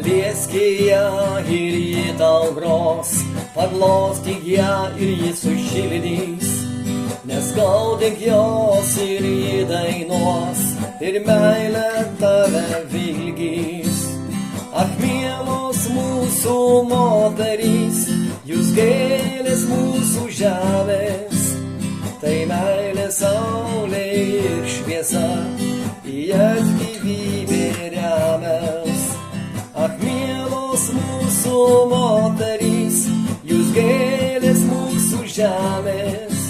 Palieski ją ir ji tau gros, paglostyk ją ir ji sušildys. Neskaudyk jos ir ji dainuos, ir meilė tave vilgys. Ach, mielos mūsų moterys, jūs gėlės mūsų žemės, tai meilė saulė ir šviesa, į jas gyvybė remias. Ach, mielos mūsų moterys, jūs gėlės mūsų žemės,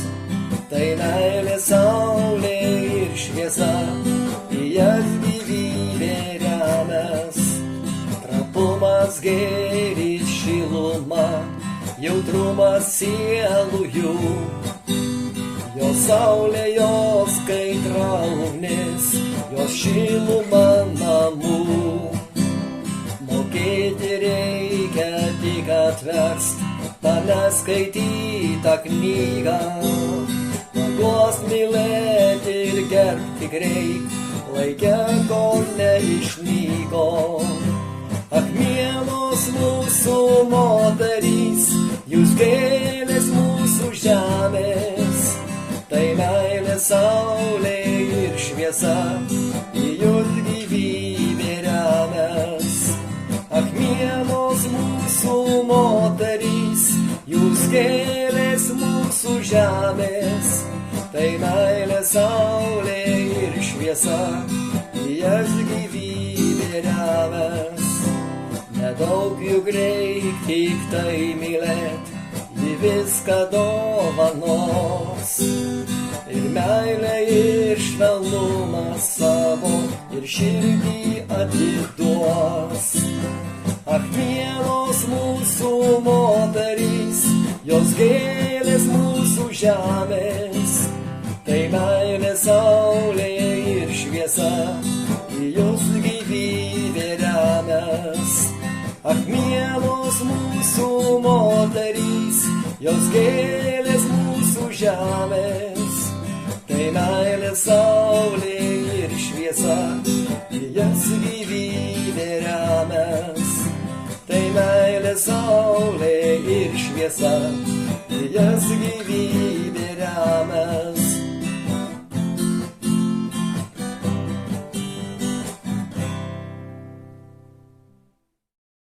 tai meilė saulė ir šviesa, į jas gyvybė remias. Trapumas, gėris, šiluma, jautrumas sielų jų, jos saulė, jos kaitra ugnis, jos šiluma namų. Mokėti reikia tik atverst tą neskaitytą knygą, paguost, mylėti ir gerbt tik reik, laike kol neišnyko. Ak, mielos mūsų moterys, jūs gėlės mūsų žemės, tai meilė saulė ir šviesa, į jūs gyvybė remias. Ak, mielos mūsų moterys, jūs gėlės mūsų žemės, tai meilė saulė ir šviesa, į jas gyvybė remias. Nedaug juk reik tik tai mylėt, ji viską dovanos. Ir meilę, ir švelnumą savo, ir širdį atiduos. Ach, mielos mūsų moterys, jos gėlės mūsų žemės, tai meilė saulė ir šviesa, į jos gyvybė remias. Ach, mielos mūsų moterys, jos gėlės mūsų žemės, tai meilė saulė ir šviesa, į jas gyvybė remias. Tai meilė saulė ir šviesa, į jas gyvybė